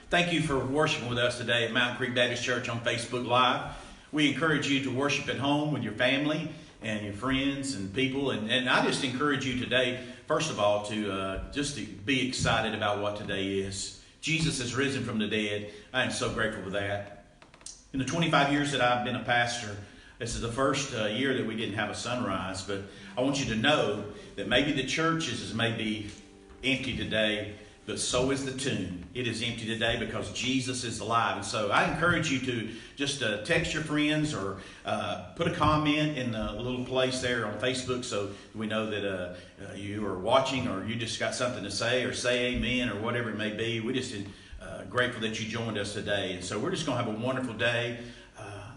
Thank you for worshiping with us today at Mountain Creek Baptist Church on Facebook Live. We encourage you to worship at home with your family and your friends and people. And I just encourage you today, first of all, to just to be excited about what today is. Jesus has risen from the dead. I am so grateful for that. In the 25 years that I've been a pastor, this is the first year that we didn't have a sunrise. But I want you to know that maybe the churches may be empty today, but so is the tomb. It is empty today because Jesus is alive. And so I encourage you to just text your friends or put a comment in the little place there on Facebook so we know that you are watching or you just got something to say or say amen or whatever it may be. We're just grateful that you joined us today. And so we're just going to have a wonderful day.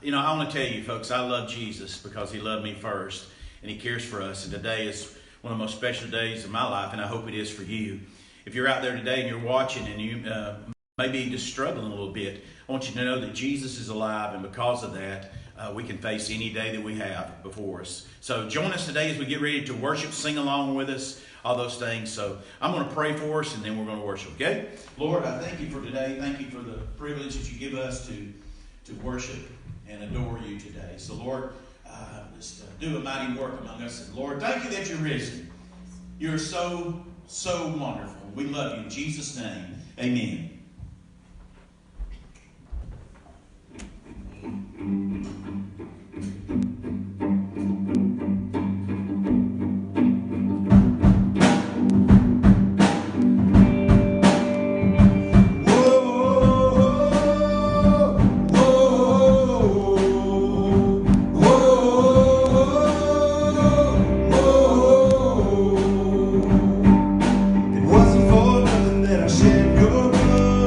I want to tell you, folks, I love Jesus because he loved me first and he cares for us. And today is one of the most special days of my life, and I hope it is for you. If you're out there today and you're watching and you may be just struggling a little bit, I want you to know that Jesus is alive, and because of that, we can face any day that we have before us. So join us today as we get ready to worship, sing along with us, all those things. So I'm going to pray for us, and then we're going to worship, okay? Lord, I thank you for today. Thank you for the privilege that you give us to worship and adore you today. So, Lord, just do a mighty work among us. And Lord, thank you that you're risen. You're so wonderful. We love you in Jesus' name. Amen. It wasn't for nothing that I shed your blood.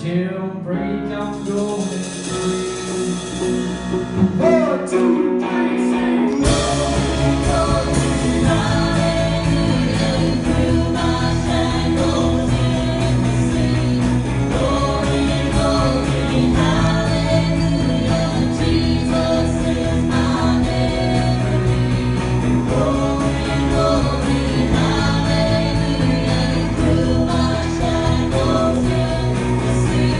Jailbreak, I'm going free. 4, 2, 3, say glory, glory, hallelujah. Through my shackles in the sea. Glory, glory, hallelujah. Jesus is my melody. Glory, glory, hallelujah. Through my shackles in the sea.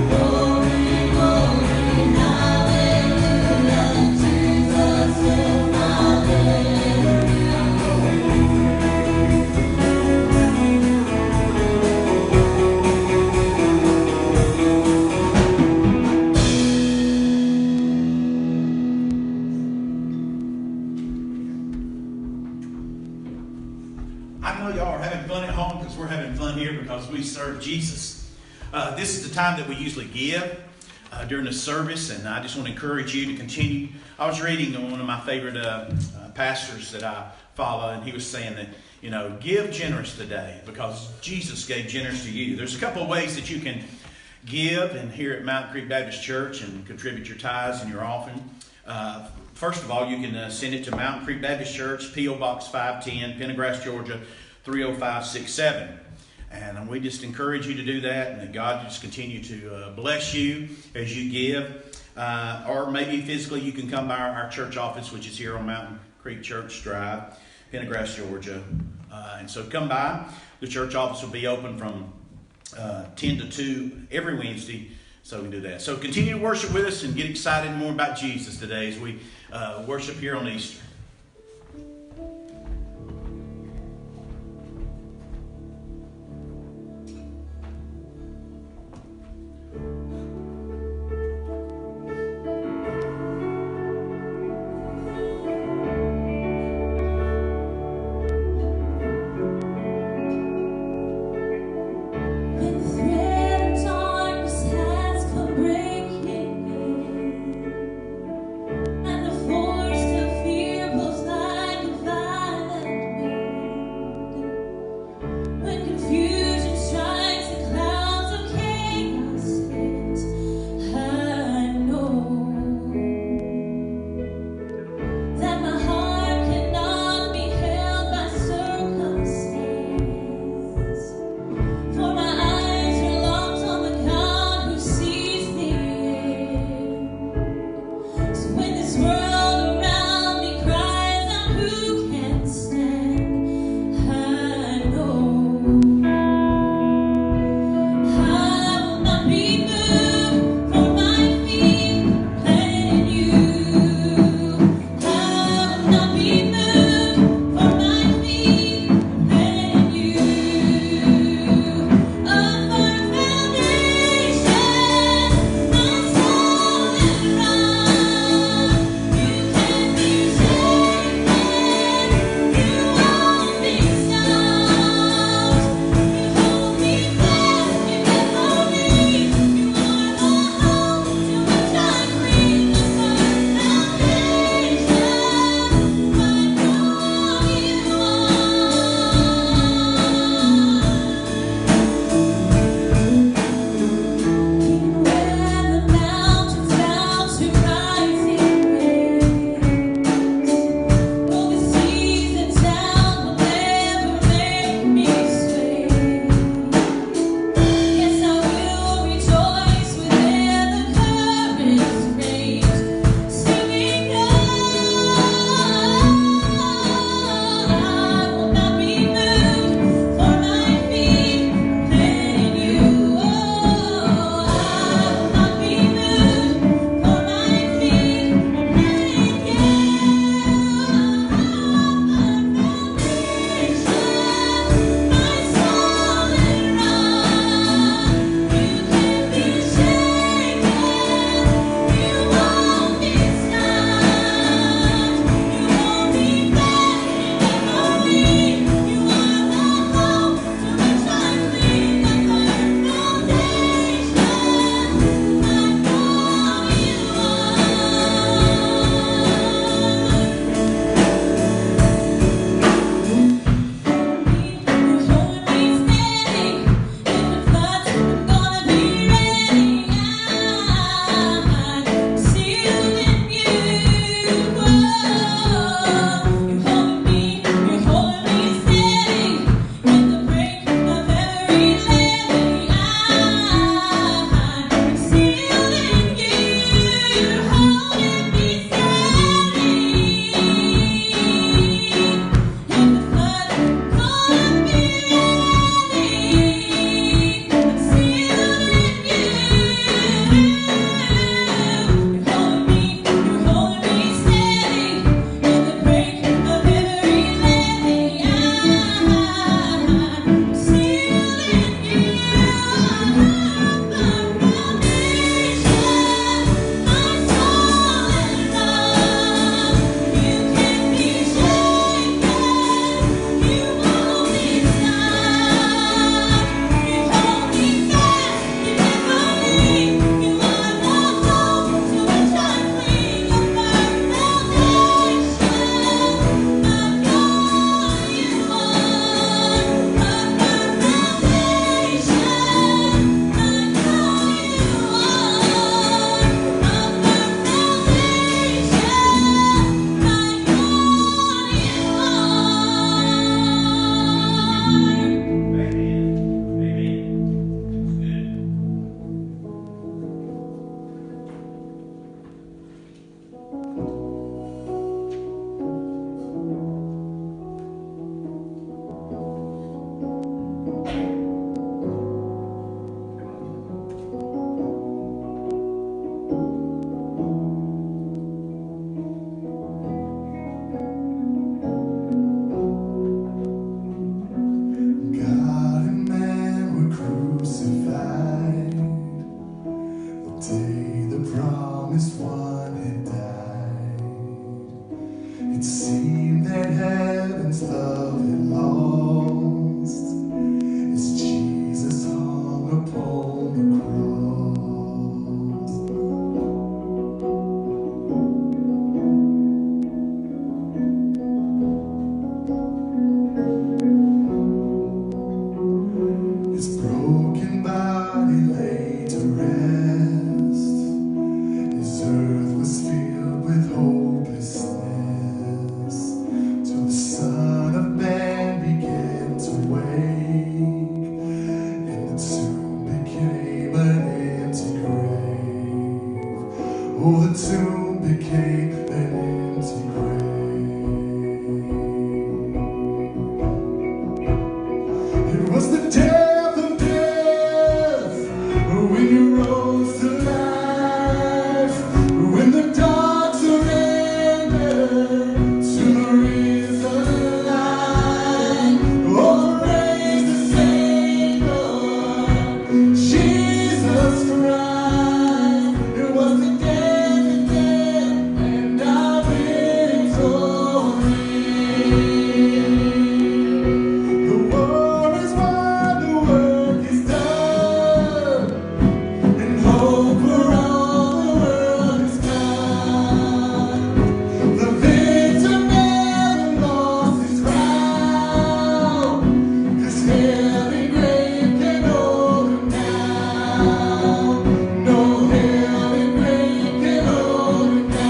Glory, glory, hallelujah. Jesus is my melody. I know y'all are having fun at home because we're having fun here because we serve Jesus. This is the time that we usually give during the service, and I just want to encourage you to continue. I was reading on one of my favorite pastors that I follow, and he was saying that, give generous today because Jesus gave generous to you. There's a couple of ways that you can give and here at Mountain Creek Baptist Church and contribute your tithes and your offering. First of all, you can send it to Mountain Creek Baptist Church, P.O. Box 510, Pendergrass, Georgia, 30567. And we just encourage you to do that, and that God just continue to bless you as you give. Or maybe physically you can come by our church office, which is here on Mountain Creek Church Drive, Pendergrass, Georgia. And so come by. The church office will be open from 10 to 2 every Wednesday. So we can do that. So continue to worship with us and get excited more about Jesus today as we worship here on Easter. When the thread of darkness has come breaking in, and the force of fear crucified, the day the promised one had died, it seemed that heaven's love had lost as Jesus hung upon the cross. His broken body lay to rest. His earth was filled with hopelessness, till the Son of Man began to wake, and the tomb became an empty grave. Oh, the tomb became an empty grave. It was the death of death when you rose to life, when the dark surrendered to the risen light. Oh, praise the Savior, Jesus Christ. It was the death of death and our victory. The war is won, the work is done, and hope for all the world is come. The victor never lost his crown, 'cause hell and grave can hold him now. No, hell and grave can hold him now.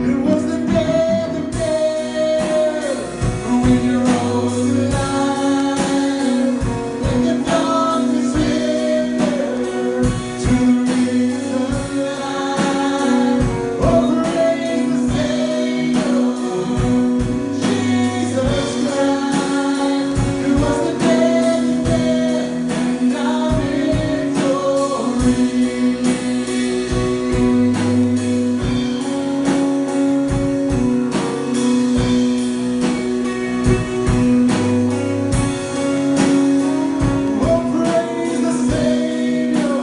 It was the death of death when you rose to life, when the darkness surrendered to the risen light. Oh, praise the Savior, Jesus Christ. It was the death of death and our victory. Oh, praise the Savior,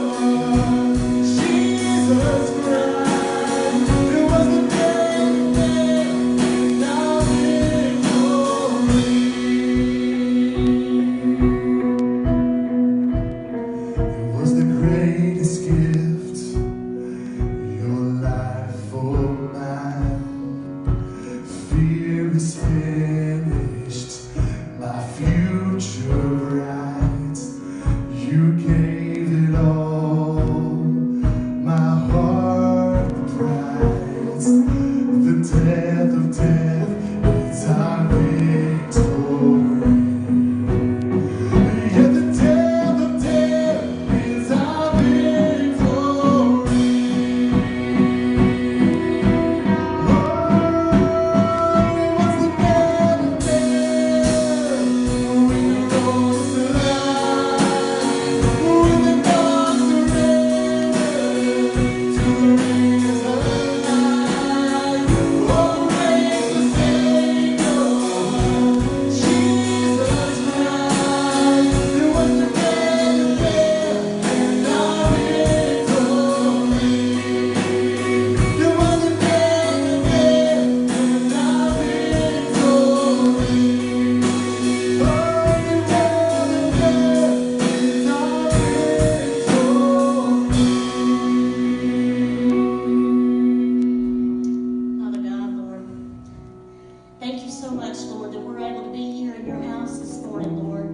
Jesus Christ. It was the death of death and our victory. It was the greatest gift, your life for mine. Fear is finished, my future bright. You gave it all, my heart prize. The death of death is our victory. Yet the death of death is our victory. Oh, it was the death of death when you rose to life, when the dark surrendered to the risen light. Oh, praise the Savior, Jesus Christ. It was the death of death and our victory. It was the death of death and our victory. Oh, the death of death is our victory. Father God, Lord, thank you so much, Lord, that we're able to be here in your house this morning, Lord.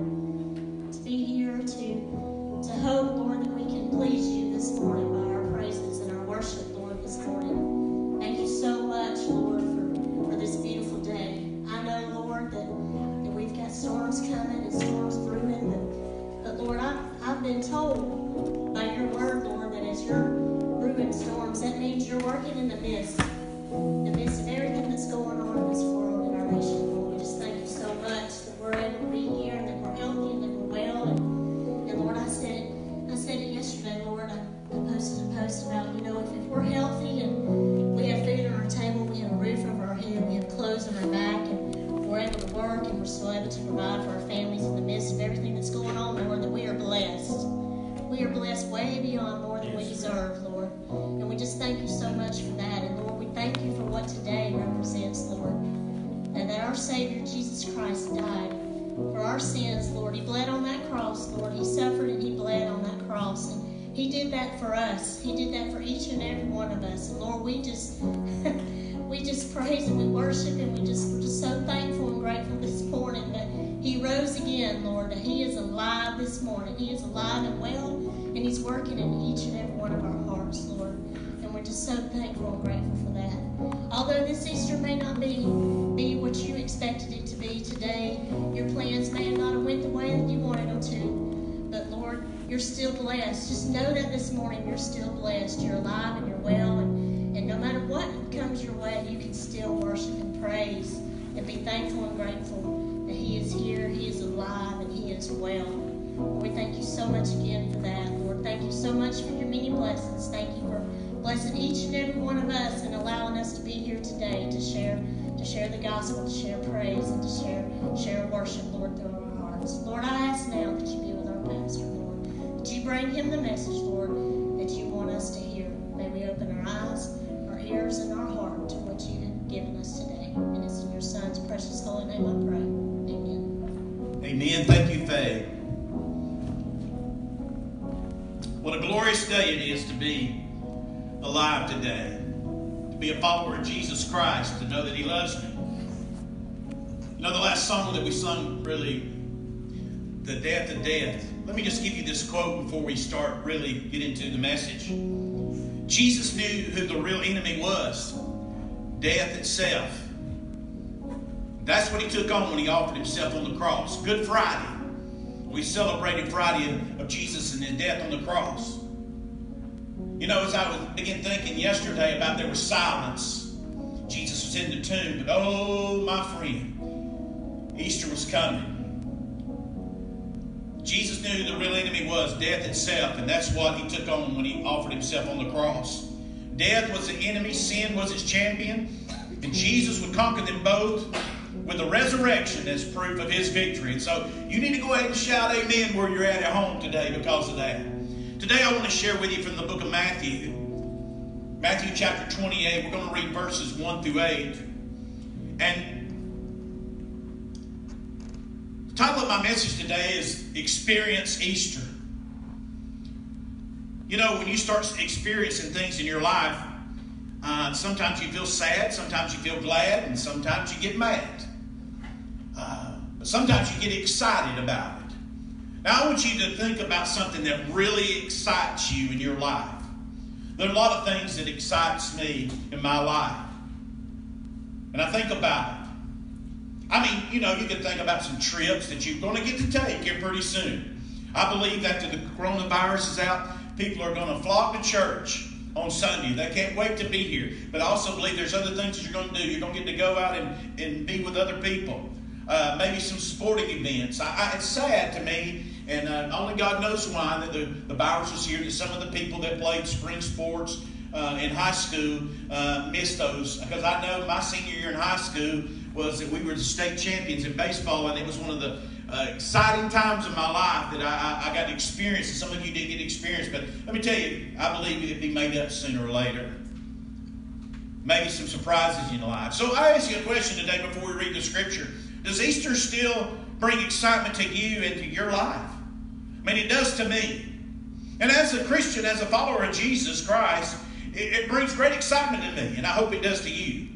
To be here to hope, Lord, that we can please you this morning by our praises and our worship, Lord, this morning. Thank you so much, Lord, for this beautiful day. I know, Lord, that we've got storms coming and storms brewing, but Lord, I've been told by your word, Lord, that as you're brewing storms, that means you're working in the midst of everything that's going on in this world, in our nation, Lord. We just thank you so much that we're able to be here and that we're healthy and that we're well. And Lord, I said it yesterday, Lord. I posted a post about, if we're healthy and we have food on our table, we have a roof over our head, we have clothes on our back, and we're able to work and we're still able to provide for our families in the midst of everything that's going on, Lord, that we are blessed. We are blessed way beyond more than we deserve, Lord. And we just thank you so much for that. And Lord, we thank you for what today represents, Lord. And that our Savior, Jesus Christ, died for our sins, Lord. He bled on that cross, Lord. He suffered and He bled on that cross. And He did that for us. He did that for each and every one of us. And Lord, we just praise and we worship and we're just so thankful and grateful this morning that He rose again, Lord. That He is alive this morning. He is alive and well, and He's working in each and every one of our hearts, Lord. And we're just so thankful and grateful for that. Although this Easter may not be what you expected it to be today, your plans may not have went the way that you wanted them to, but Lord, you're still blessed. Just know that this morning you're still blessed. You're alive and you're well, and no matter what comes your way, you can still worship and praise and be thankful and grateful that He is here, He is alive, and He is well. We thank you so much again for that, Lord. Thank you so much for your many blessings. Thank you for blessing each and every one of us and allowing us to be here today to share the gospel, to share praise, and to share worship, Lord, through our hearts. Lord, I ask now that you be with our pastor, Lord, that you bring him the message, Lord, that you want us to hear. May we open our eyes, our ears, and our heart to what you have given us today. And it's in your Son's precious holy name I pray. Amen. Amen. Thank you, Faye. What a glorious day it is to be alive today. To be a follower of Jesus Christ. To know that He loves me. You know, the last song that we sung, really, the death of death. Let me just give you this quote before we start really get into the message. Jesus knew who the real enemy was. Death itself. That's what He took on when He offered Himself on the cross. Good Friday. We celebrated Friday of Jesus and His death on the cross. You know, as I began thinking yesterday about there was silence. Jesus was in the tomb, but oh, my friend, Easter was coming. Jesus knew who the real enemy was, death itself, and that's what He took on when He offered Himself on the cross. Death was the enemy, sin was its champion, and Jesus would conquer them both with the resurrection as proof of His victory. And so you need to go ahead and shout amen where you're at home today because of that. Today I want to share with you from the book of Matthew. Matthew chapter 28. We're going to read verses 1 through 8. And the title of my message today is Experience Easter. You know, when you start experiencing things in your life, sometimes you feel sad, sometimes you feel glad, and sometimes you get mad. But sometimes you get excited about it. Now, I want you to think about something that really excites you in your life. There are a lot of things that excites me in my life. And I think about it. I mean, you know, you can think about some trips that you're going to get to take here pretty soon. I believe that after the coronavirus is out, people are going to flock to church on Sunday. They can't wait to be here. But I also believe there's other things that you're going to do. You're going to get to go out and be with other people. Maybe some sporting events. It's sad to me, and only God knows why, that the virus was here, that some of the people that played spring sports in high school missed those. Because I know my senior year in high school was that we were the state champions in baseball, and it was one of the exciting times of my life that I got to experience, and some of you didn't get to experience. But let me tell you, I believe it'd be made up sooner or later. Maybe some surprises in your life. So I ask you a question today before we read the scripture. Does Easter still bring excitement to you and to your life? I mean, it does to me. And as a Christian, as a follower of Jesus Christ, it brings great excitement to me, and I hope it does to you.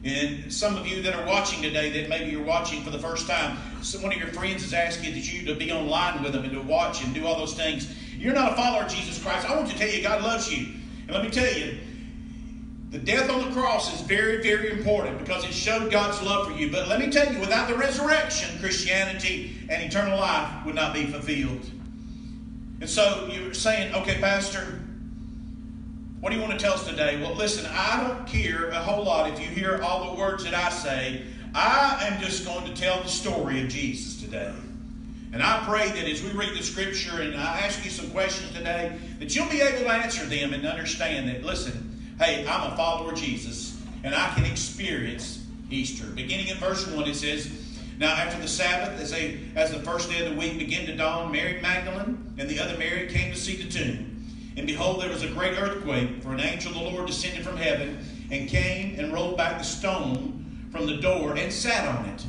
And some of you that are watching today, that maybe you're watching for the first time, one of your friends is asking you to be online with them and to watch and do all those things. You're not a follower of Jesus Christ. I want to tell you, God loves you. And let me tell you, the death on the cross is very, very important because it showed God's love for you. But let me tell you, without the resurrection, Christianity and eternal life would not be fulfilled. And so you're saying, okay, Pastor, what do you want to tell us today? Well, listen, I don't care a whole lot if you hear all the words that I say. I am just going to tell the story of Jesus today. And I pray that as we read the scripture and I ask you some questions today, that you'll be able to answer them and understand that, listen, hey, I'm a follower of Jesus, and I can experience Easter. Beginning in verse 1, it says, Now after the Sabbath, as the first day of the week began to dawn, Mary Magdalene and the other Mary came to see the tomb. And behold, there was a great earthquake, for an angel of the Lord descended from heaven, and came and rolled back the stone from the door, and sat on it.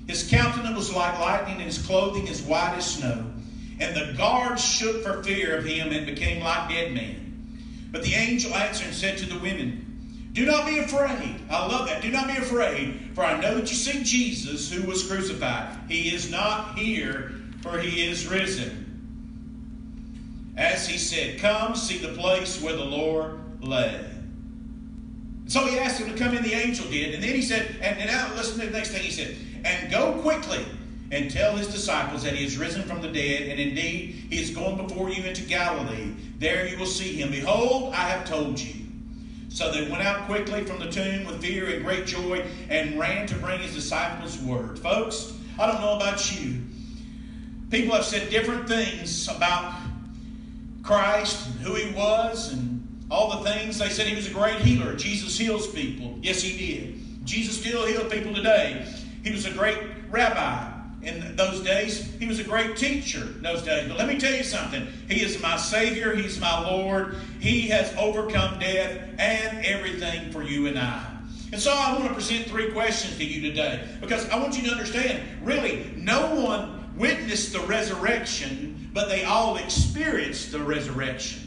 His countenance was like lightning, and his clothing as white as snow. And the guards shook for fear of him, and became like dead men. But the angel answered and said to the women, do not be afraid. I love that. Do not be afraid, for I know that you seek Jesus who was crucified. He is not here, for he is risen. As he said, come see the place where the Lord lay. So he asked him to come in, the angel did. And then he said, and now listen to the next thing he said, and go quickly and tell his disciples that he is risen from the dead, and indeed he is going before you into Galilee. There you will see him. Behold, I have told you. So they went out quickly from the tomb with fear and great joy, and ran to bring his disciples word. Folks, I don't know about you. People have said different things about Christ and who he was and all the things. They said he was a great healer. Jesus heals people. Yes, he did. Jesus still heals people today. He was a great rabbi in those days. He was a great teacher in those days. But let me tell you something. He is my Savior. He's my Lord. He has overcome death and everything for you and I. And so I want to present 3 questions to you today, because I want you to understand, really, no one witnessed the resurrection, but they all experienced the resurrection.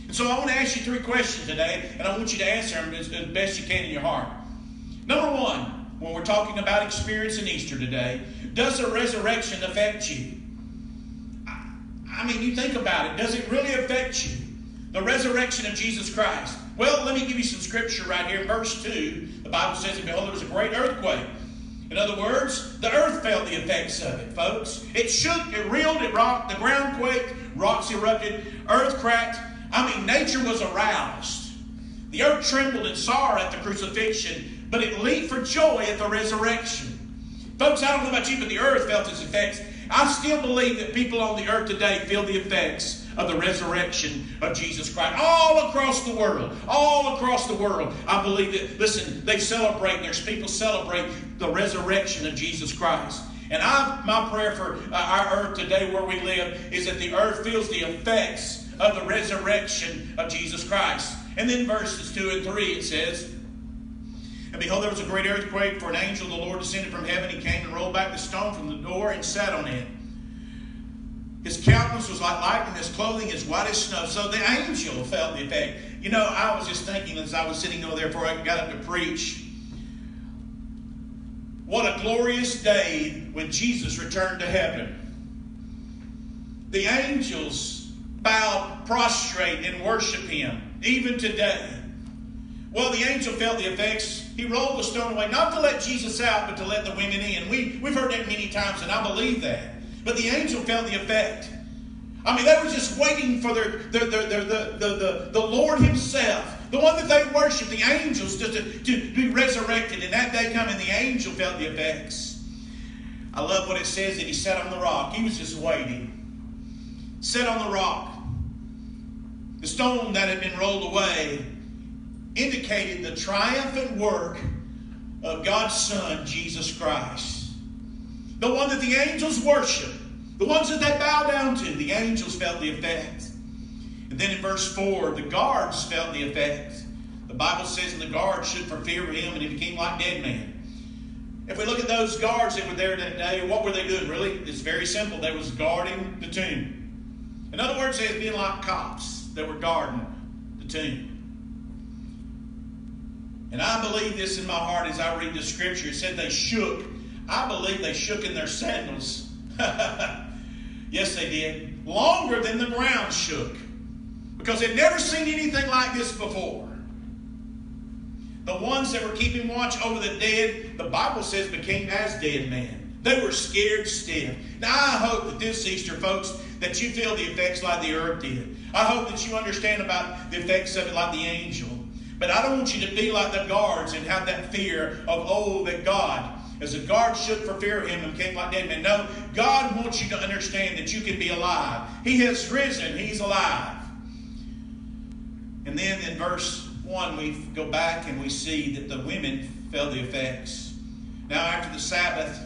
And so I want to ask you 3 questions today, and I want you to answer them as best you can in your heart. Number 1, when we're talking about experiencing Easter today, does the resurrection affect you? I mean, you think about it. Does it really affect you? The resurrection of Jesus Christ. Well, let me give you some scripture right here. Verse 2, the Bible says, and behold, there was a great earthquake. In other words, the earth felt the effects of it, folks. It shook, it reeled, it rocked, the ground quaked, rocks erupted, earth cracked. I mean, nature was aroused. The earth trembled in sorrow at the crucifixion, but it leaped for joy at the resurrection. Folks, I don't know about you, but the earth felt its effects. I still believe that people on the earth today feel the effects of the resurrection of Jesus Christ. All across the world. All across the world. I believe that, listen, they celebrate, there's people celebrate the resurrection of Jesus Christ. And my prayer for our earth today where we live is that the earth feels the effects of the resurrection of Jesus Christ. And then verses 2 and 3 it says, and behold, there was a great earthquake, for an angel of the Lord descended from heaven. He came and rolled back the stone from the door and sat on it. His countenance was like lightning, his clothing as white as snow. So the angel felt the effect. You know, I was just thinking as I was sitting over there before I got up to preach, what a glorious day when Jesus returned to heaven. The angels bowed prostrate and worship him, even today. Well, the angel felt the effects. He rolled the stone away, not to let Jesus out, but to let the women in. We've heard that many times, and I believe that. But the angel felt the effect. I mean, they were just waiting for the Lord himself, the one that they worshiped, the angels, just to be resurrected. And that day coming, the angel felt the effects. I love what it says that he sat on the rock. He was just waiting. Sat on the rock. The stone that had been rolled away indicated the triumphant work of God's Son, Jesus Christ. The one that the angels worship, the ones that they bow down to, the angels felt the effect. And then in verse 4, the guards felt the effect. The Bible says, and the guards shook for fear of him, and he became like dead men. If we look at those guards that were there that day, what were they doing? Really, it's very simple. They was guarding the tomb. In other words, they was being like cops that were guarding the tomb. And I believe this in my heart as I read the scripture. It said they shook. I believe they shook in their sandals. Yes, they did. Longer than the ground shook. Because they'd never seen anything like this before. The ones that were keeping watch over the dead, the Bible says, became as dead men. They were scared stiff. Now, I hope that this Easter, folks, that you feel the effects like the earth did. I hope that you understand about the effects of it like the angel. But I don't want you to be like the guards and have that fear of, oh, that God, as the guards shook for fear of him and became like dead men. No, God wants you to understand that you can be alive. He has risen. He's alive. And then in verse 1, we go back and we see that the women felt the effects. Now after the Sabbath,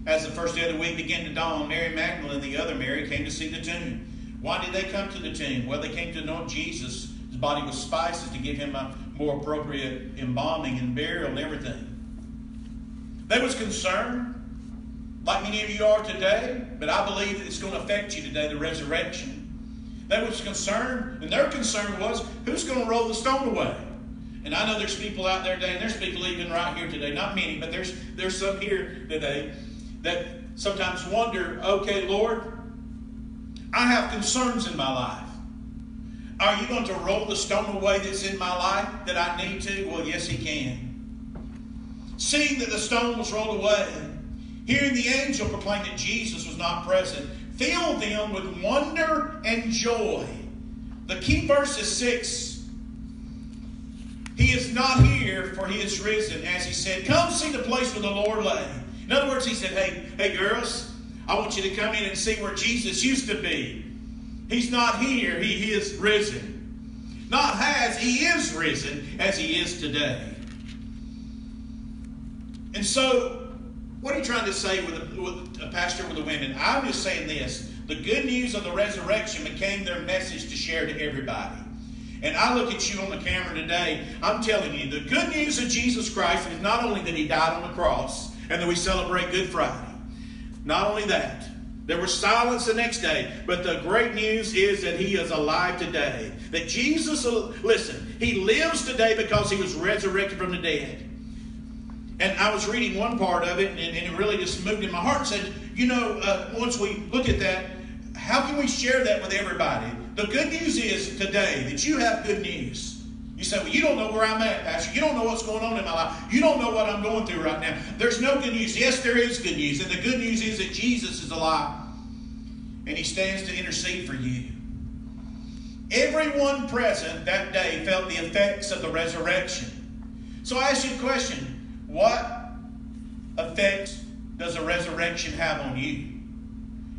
As the first day of the week began to dawn, Mary Magdalene and the other Mary came to see the tomb. Why did they come to the tomb? Well, they came to anoint Jesus' body with spices to give him a more appropriate embalming and burial and everything. They was concerned, like many of you are today, but I believe that it's going to affect you today, the resurrection. They was concerned, and their concern was, who's going to roll the stone away? And I know there's people out there today, and there's people even right here today, not many, but there's some here today that sometimes wonder, okay, Lord, I have concerns in my life. Are you going to roll the stone away that's in my life that I need to? Well, yes, he can. Seeing that the stone was rolled away, hearing the angel proclaim that Jesus was not present, filled them with wonder and joy. The key verse is 6. He is not here, for he is risen. As he said, come see the place where the Lord lay. In other words, he said, hey girls, I want you to come in and see where Jesus used to be. He's not here, he is risen. Not has, he is risen as he is today. And so, what are you trying to say with a pastor with the women? I'm just saying this. The good news of the resurrection became their message to share to everybody. And I look at you on the camera today, I'm telling you, the good news of Jesus Christ is not only that he died on the cross and that we celebrate Good Friday. Not only that. There was silence the next day, but the great news is that he is alive today. That Jesus, listen, he lives today because he was resurrected from the dead. And I was reading one part of it, and it really just moved in my heart and said, once we look at that, how can we share that with everybody? The good news is today that you have good news. You say, well, you don't know where I'm at, Pastor. You don't know what's going on in my life. You don't know what I'm going through right now. There's no good news. Yes, there is good news. And the good news is that Jesus is alive. And he stands to intercede for you. Everyone present that day felt the effects of the resurrection. So I ask you a question. What effects does the resurrection have on you?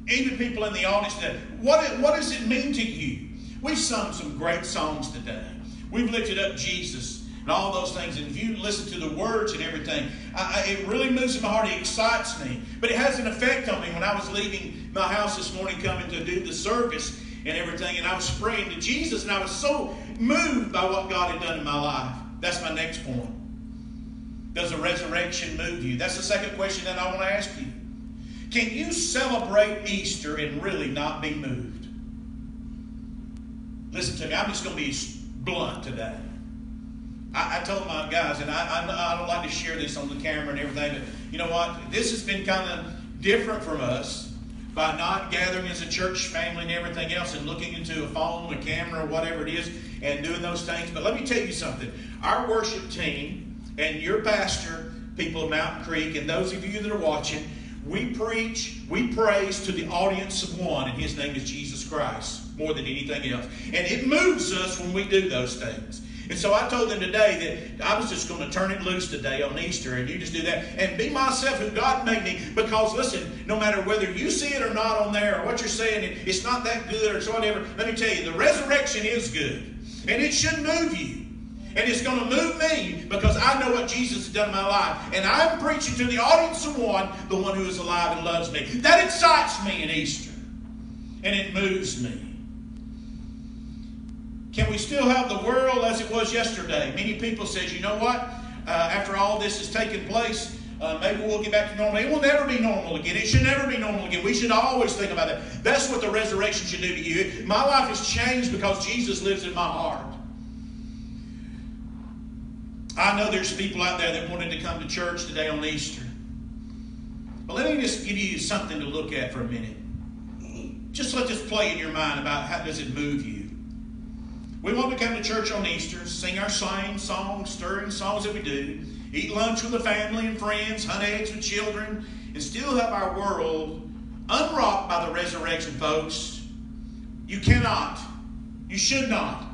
Even people in the audience today, what does it mean to you? We've sung some great songs today. We've lifted up Jesus and all those things. And if you listen to the words and everything, it really moves in my heart. It excites me. But it has an effect on me. When I was leaving my house this morning coming to do the service and everything, and I was praying to Jesus, and I was so moved by what God had done in my life. That's my next point. Does the resurrection move you? That's the second question that I want to ask you. Can you celebrate Easter and really not be moved? Listen to me. I'm just going to be blunt today. I told my guys, and I don't like to share this on the camera and everything, but you know what? This has been kind of different from us by not gathering as a church family and everything else and looking into a phone, a camera, or whatever it is, and doing those things. But let me tell you something. Our worship team and your pastor, people of Mountain Creek, and those of you that are watching, we preach, we praise to the audience of one, and his name is Jesus Christ, more than anything else. And it moves us when we do those things. And so I told them today that I was just going to turn it loose today on Easter, and you just do that. And be myself who God made me, because listen, no matter whether you see it or not on there, or what you're saying, it's not that good or so whatever, let me tell you, the resurrection is good. And it should move you. And it's going to move me because I know what Jesus has done in my life. And I'm preaching to the audience of one, the one who is alive and loves me. That excites me in Easter. And it moves me. Can we still have the world as it was yesterday? Many people say, you know what? After all this has taken place, maybe we'll get back to normal. It will never be normal again. It should never be normal again. We should always think about that. That's what the resurrection should do to you. My life has changed because Jesus lives in my heart. I know there's people out there that wanted to come to church today on Easter. But let me just give you something to look at for a minute. Just let this play in your mind about how does it move you. We want to come to church on Easter, sing our same songs, stirring songs that we do, eat lunch with the family and friends, hunt eggs with children, and still have our world unrocked by the resurrection, folks. You cannot. You should not.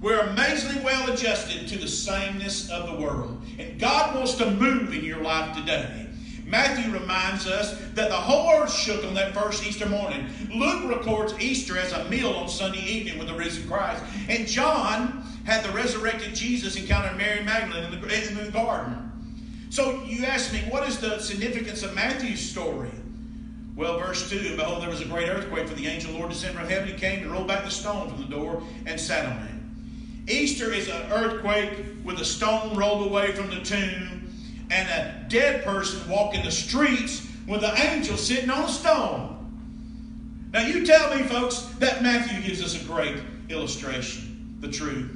We're amazingly well adjusted to the sameness of the world. And God wants to move in your life today. Matthew reminds us that the whole earth shook on that first Easter morning. Luke records Easter as a meal on Sunday evening with the risen Christ. And John had the resurrected Jesus encounter Mary Magdalene in the garden. So you ask me, what is the significance of Matthew's story? Well, verse 2, and behold, there was a great earthquake, for the angel of the Lord descended from heaven. He came and rolled back the stone from the door and sat on it. Easter is an earthquake with a stone rolled away from the tomb and a dead person walking the streets with an angel sitting on a stone. Now you tell me, folks, that Matthew gives us a great illustration, the truth.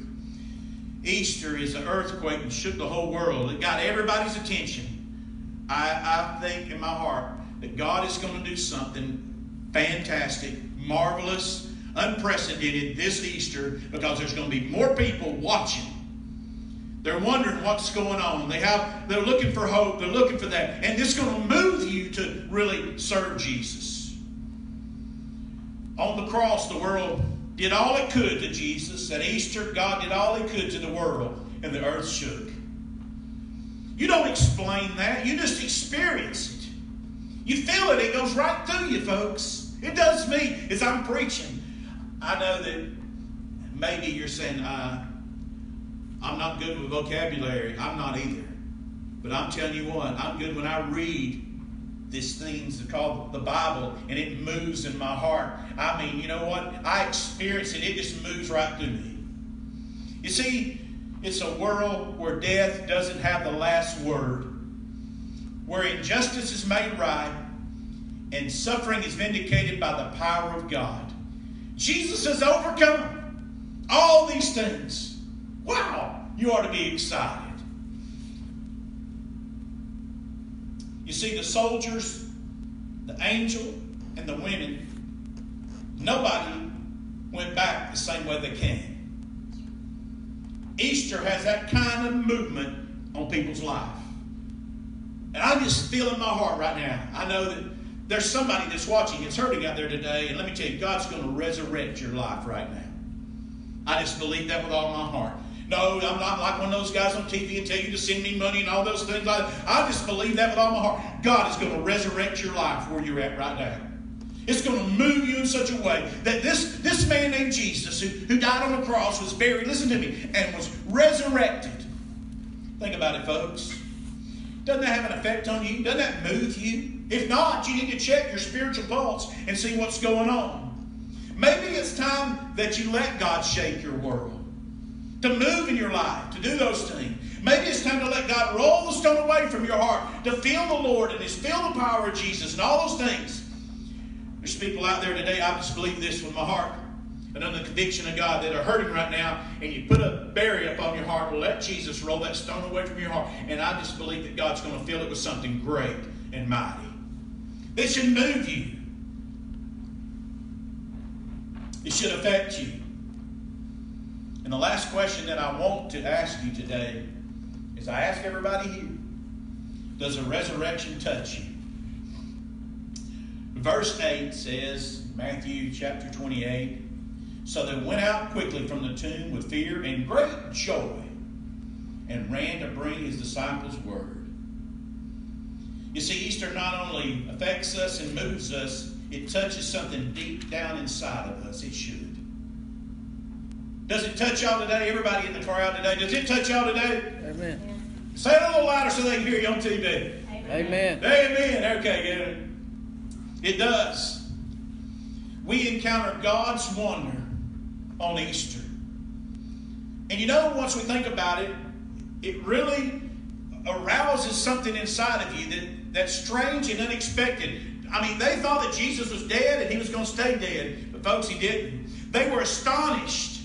Easter is an earthquake that shook the whole world. It got everybody's attention. I think in my heart that God is going to do something fantastic, marvelous, unprecedented this Easter, because there's going to be more people watching. They're wondering what's going on. They're looking for hope. They're looking for that. And this is going to move you to really serve Jesus. On the cross, the world did all it could to Jesus. At Easter, God did all He could to the world, and the earth shook. You don't explain that. You just experience it. You feel it. It goes right through you, folks. It does me as I'm preaching. I know that maybe you're saying, I'm not good with vocabulary. I'm not either. But I'm telling you what, I'm good when I read these things called the Bible, and it moves in my heart. I mean, you know what? I experience it. It just moves right through me. You see, it's a world where death doesn't have the last word, where injustice is made right, and suffering is vindicated by the power of God. Jesus has overcome all these things. Wow! You ought to be excited. You see, the soldiers, the angel, and the women, nobody went back the same way they came. Easter has that kind of movement on people's life. And I just feel in my heart right now, I know that there's somebody that's watching, that's hurting out there today, and let me tell you, God's going to resurrect your life right now. I just believe that with all my heart. No, I'm not like one of those guys on TV and tell you to send me money and all those things. I just believe that with all my heart. God is going to resurrect your life where you're at right now. It's going to move you in such a way that this man named Jesus, who died on the cross, was buried, listen to me, and was resurrected. Think about it, folks. Doesn't that have an effect on you? Doesn't that move you? If not, you need to check your spiritual pulse and see what's going on. Maybe it's time that you let God shape your world, to move in your life, to do those things. Maybe it's time to let God roll the stone away from your heart, to feel the Lord and feel the power of Jesus and all those things. There's people out there today, I just believe this with my heart, and under the conviction of God, that are hurting right now, and you put a barrier upon your heart, let Jesus roll that stone away from your heart, and I just believe that God's going to fill it with something great and mighty. It should move you. It should affect you. And the last question that I want to ask you today is, I ask everybody here, does a resurrection touch you? Verse 8 says, Matthew chapter 28, so they went out quickly from the tomb with fear and great joy, and ran to bring his disciples word. You see, Easter not only affects us and moves us, it touches something deep down inside of us. It should. Does it touch y'all today? Everybody in the crowd today, does it touch y'all today? Amen. Say it a little louder so they can hear you on TV. Amen. Amen. Okay, good. It does. We encounter God's wonder on Easter. And you know, once we think about it, it really arouses something inside of you that's strange and unexpected. I mean, they thought that Jesus was dead and he was going to stay dead. But folks, he didn't. They were astonished.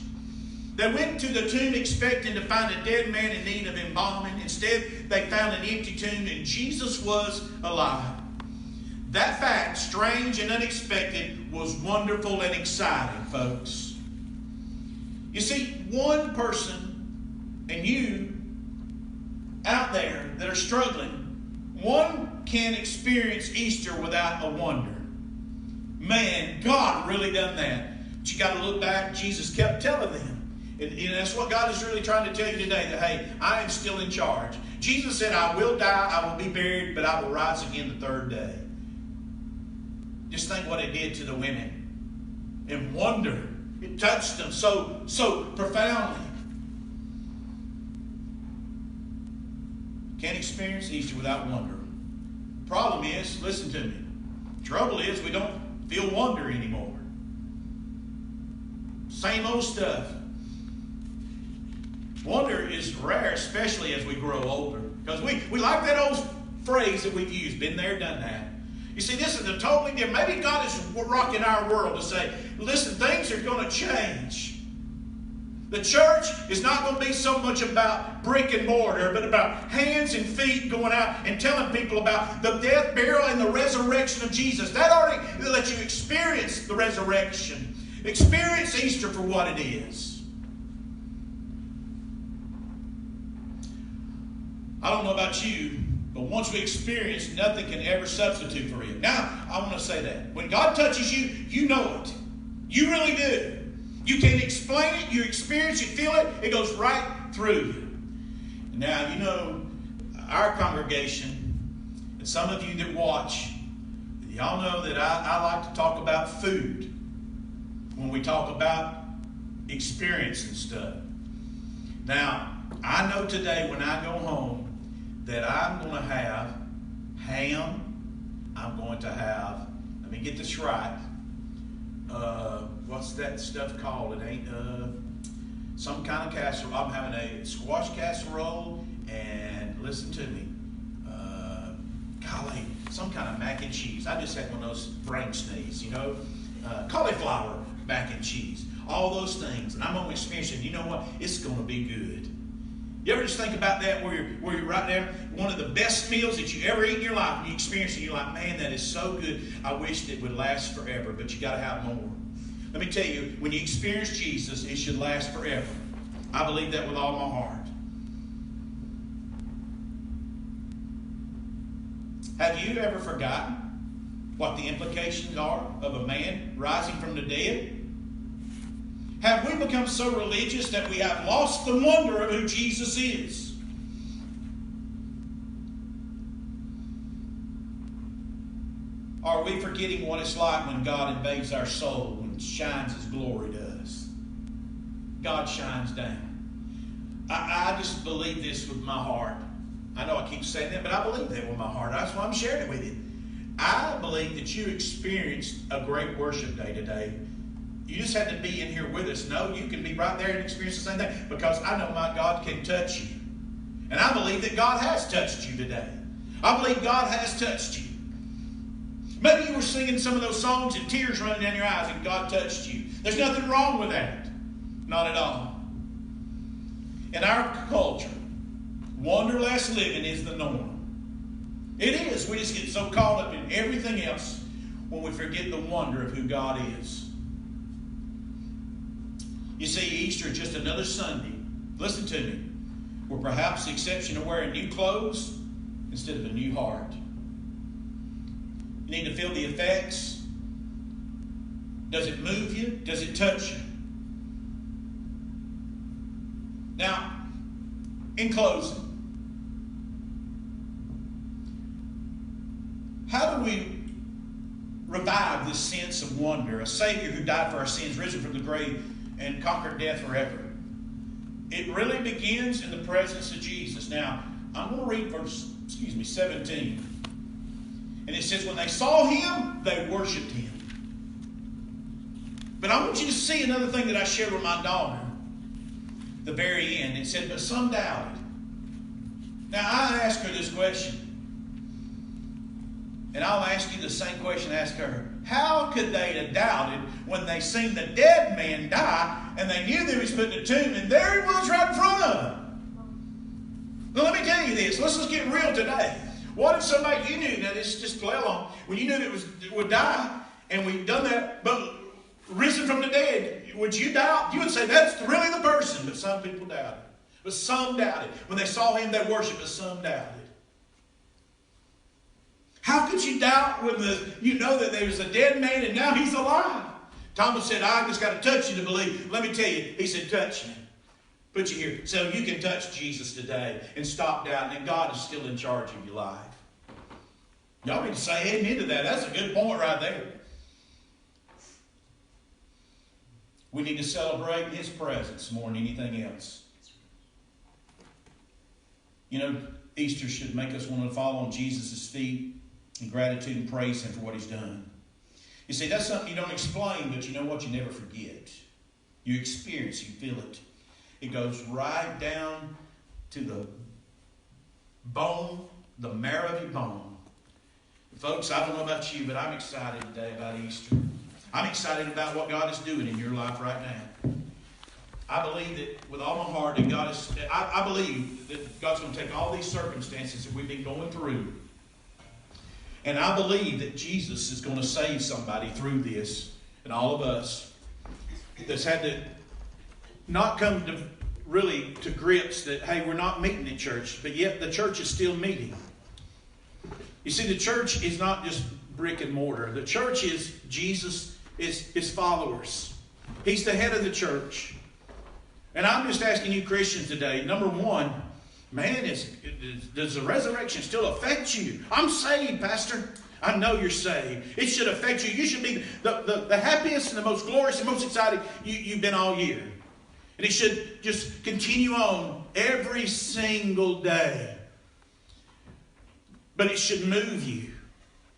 They went to the tomb expecting to find a dead man in need of embalming. Instead, they found an empty tomb and Jesus was alive. That fact, strange and unexpected, was wonderful and exciting, folks. You see, one person, and you out there that are struggling, one can't experience Easter without a wonder. Man, God really done that. But you got to look back. Jesus kept telling them. And that's what God is really trying to tell you today, that, hey, I am still in charge. Jesus said, I will die, I will be buried, but I will rise again the third day. Just think what it did to the women. And wonder. It touched them so profoundly. Can't experience Easter without wonder. Problem is, listen to me, trouble is we don't feel wonder anymore. Same old stuff. Wonder is rare, especially as we grow older. Because we like that old phrase that we've used, been there, done that. You see, this is a totally different. Maybe God is rocking our world to say, listen, things are going to change. The church is not going to be so much about brick and mortar, but about hands and feet going out and telling people about the death, burial, and the resurrection of Jesus. That already lets you experience the resurrection. Experience Easter for what it is. I don't know about you, but once we experience, nothing can ever substitute for it. Now, I want to say that. When God touches you, you know it. You really do. You can't explain it. You experience, you feel it. It goes right through you. Now, you know, our congregation, and some of you that watch, y'all know that I like to talk about food when we talk about experience and stuff. Now, I know today when I go home that I'm going to have ham. I'm going to have, let me get this right, what's that stuff called? It ain't some kind of casserole. I'm having a squash casserole and, listen to me, golly, some kind of mac and cheese. I just had one of those brain sneeze, you know, cauliflower mac and cheese. All those things. And I'm going to experience it. You know what? It's going to be good. You ever just think about that where you're right there? One of the best meals that you ever eat in your life, and you experience it, you're like, man, that is so good. I wish it would last forever, but you got to have more. Let me tell you, when you experience Jesus, it should last forever. I believe that with all my heart. Have you ever forgotten what the implications are of a man rising from the dead? Have we become so religious that we have lost the wonder of who Jesus is? Are we forgetting what it's like when God invades our soul and shines His glory to us? God shines down. I just believe this with my heart. I know I keep saying that, but I believe that with my heart. That's why I'm sharing it with you. I believe that you experienced a great worship day today. You just had to be in here with us. No, you can be right there and experience the same thing, because I know my God can touch you. And I believe that God has touched you today. I believe God has touched you. Maybe you were singing some of those songs and tears running down your eyes and God touched you. There's nothing wrong with that. Not at all. In our culture, wanderlust living is the norm. It is. We just get so caught up in everything else when we forget the wonder of who God is. You see, Easter is just another Sunday, listen to me, where perhaps the exception of wearing new clothes instead of a new heart. You need to feel the effects. Does it move you? Does it touch you? Now, in closing, how do we revive this sense of wonder? A Savior who died for our sins, risen from the grave, and conquered death forever. It really begins in the presence of Jesus. Now, I'm going to read verse, 17. And it says, when they saw Him, they worshiped Him. But I want you to see another thing that I shared with my daughter. The very end. It said, but some doubted. Now, I asked her this question. And I'll ask you the same question I asked her. How could they have doubted when they seen the dead man die and they knew they was put in a tomb and there he was right in front of them? Now let me tell you this. Let's just get real today. What if somebody you knew, now this is just play along, when you knew it would die and we've done that, but risen from the dead, would you doubt? You would say that's really the person, but some people doubted. But some doubted. When they saw Him, they worshiped, but some doubted. How could you doubt when you know that there was a dead man and now he's alive? Thomas said, I just got to touch you to believe. Let me tell you, he said, touch me. Put you here. So you can touch Jesus today and stop doubting, and God is still in charge of your life. Y'all need to say amen to that. That's a good point right there. We need to celebrate His presence more than anything else. You know, Easter should make us want to fall on Jesus' feet in gratitude and praise Him for what He's done. You see, that's something you don't explain, but you know what? You never forget. You experience, you feel it. It goes right down to the bone, the marrow of your bone. Folks, I don't know about you, but I'm excited today about Easter. I'm excited about what God is doing in your life right now. I believe that with all my heart that God is, I believe that God's going to take all these circumstances that we've been going through, and I believe that Jesus is going to save somebody through this, and all of us that's had to not come to really to grips that, hey, we're not meeting in church, but yet the church is still meeting. You see, the church is not just brick and mortar. The church is Jesus, is His followers. He's the head of the church. And I'm just asking you Christians today, number one, man, does the resurrection still affect you? I'm saved, Pastor. I know you're saved. It should affect you. You should be the happiest and the most glorious and most excited you've been all year. And it should just continue on every single day. But it should move you.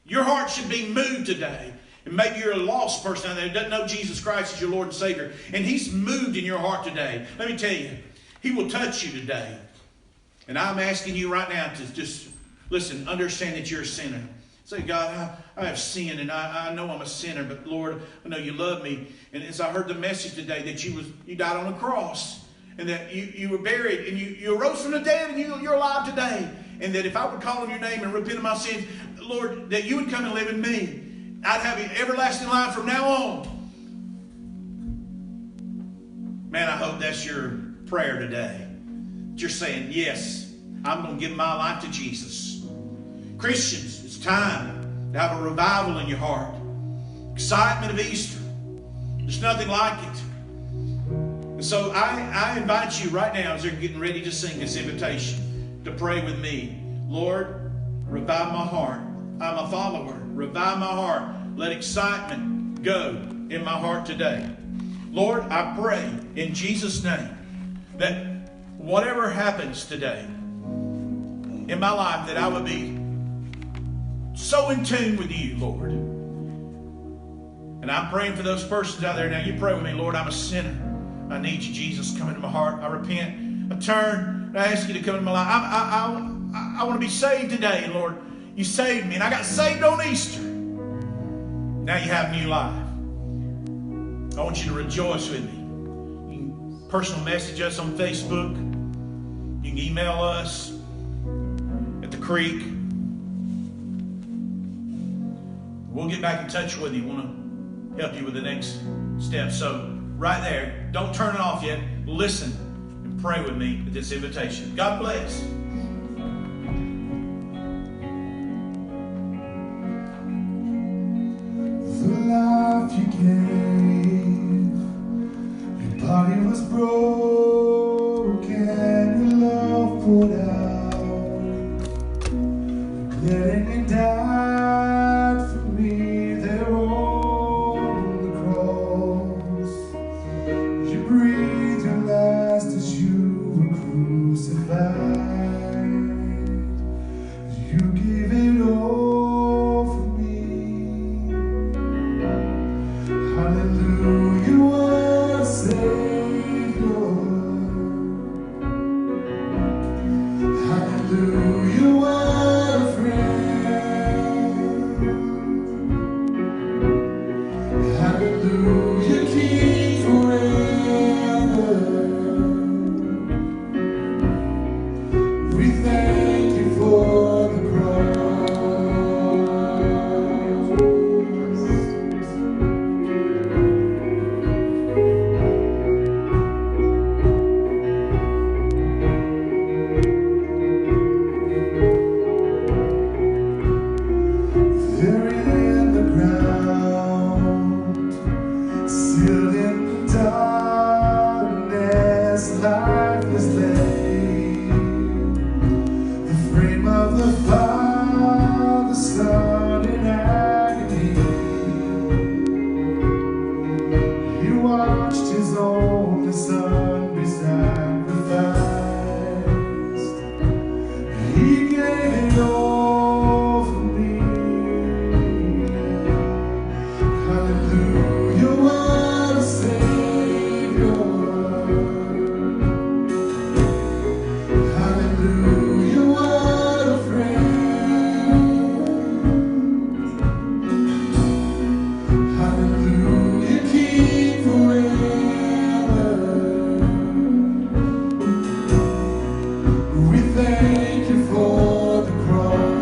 Your heart should be moved today. And maybe you're a lost person out there who doesn't know Jesus Christ as your Lord and Savior. And He's moved in your heart today. Let me tell you, He will touch you today. And I'm asking you right now to just, listen, understand that you're a sinner. Say, God, I have sinned, and I know I'm a sinner, but Lord, I know you love me. And as I heard the message today that you died on a cross, and that you were buried, and you arose from the dead, and you're alive today. And that if I would call on your name and repent of my sins, Lord, that you would come and live in me. I'd have an everlasting life from now on. Man, I hope that's your prayer today. That you're saying, yes, I'm going to give my life to Jesus. Christians, it's time to have a revival in your heart. Excitement of Easter. There's nothing like it. And so I invite you right now as they're getting ready to sing this invitation to pray with me. Lord, revive my heart. I'm a follower. Revive my heart. Let excitement go in my heart today. Lord, I pray in Jesus' name that whatever happens today in my life, that I would be so in tune with you, Lord. And I'm praying for those persons out there now. You pray with me, Lord, I'm a sinner. I need you, Jesus. Come into my heart. I repent. I turn. I ask you to come into my life. I want to be saved today, Lord. You saved me, and I got saved on Easter. Now you have new life. I want you to rejoice with me. You can personal message us on Facebook. You can email us at the Creek. We'll get back in touch with you. We want to help you with the next step. So right there, don't turn it off yet. Listen and pray with me at this invitation. God bless. The life you gave, your body was broken, your love poured out, letting you died for me there on the cross. You breathed your last as you were crucified. You gave it all for me. Hallelujah, what a Savior. Hallelujah, what a friend. Hallelujah, King forever. We thank you for the cross. Hallelujah, what a Savior. Hallelujah, what a friend. Hallelujah, King forever. We thank you for the cross.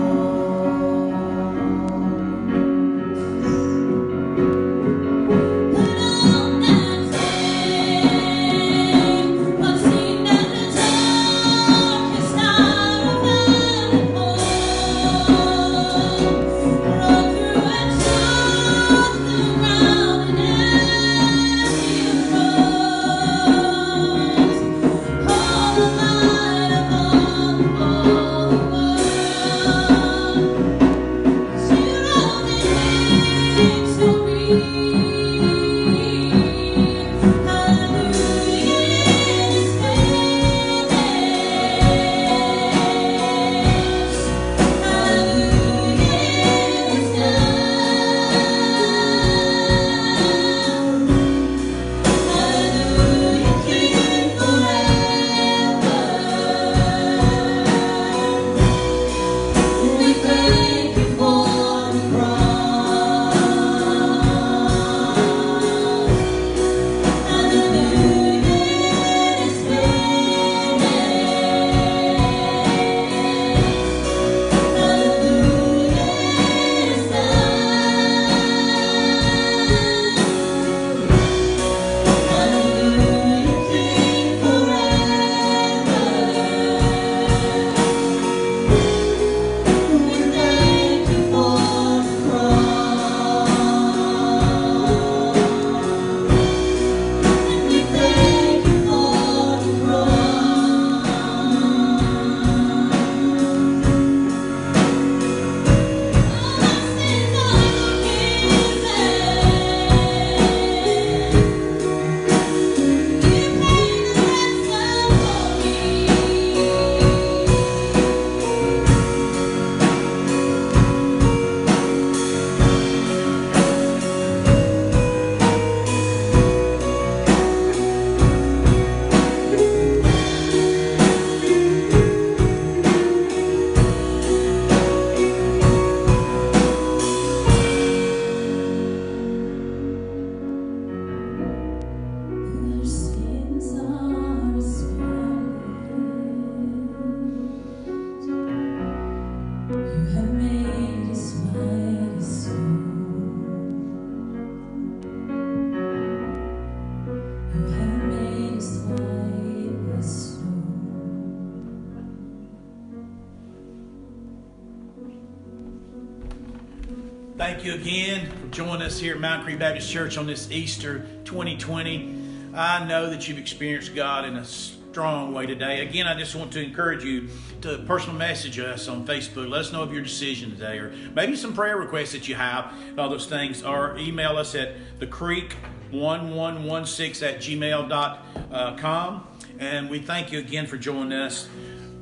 Thank you again for joining us here at Mount Creek Baptist Church on this Easter 2020. I know that you've experienced God in a strong way today. Again, I just want to encourage you to personal message us on Facebook. Let us know of your decision today, or maybe some prayer requests that you have, all those things, or email us at thecreek1116@gmail.com. And we thank you again for joining us.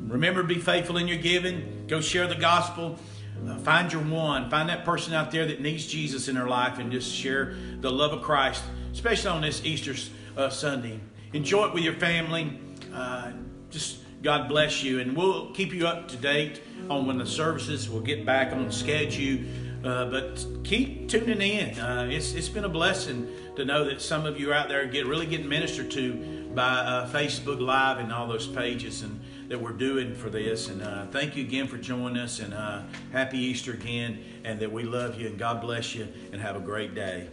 Remember to be faithful in your giving. Go share the gospel. Find your one. Find that person out there that needs Jesus in their life, and just share the love of Christ, especially on this Easter Sunday. Enjoy it with your family. Just God bless you, and we'll keep you up to date on when the services will get back on schedule. But keep tuning in. It's been a blessing to know that some of you out there really getting ministered to by Facebook Live and all those pages and that we're doing for this. And thank you again for joining us, and happy Easter again, and that we love you, and God bless you, and have a great day.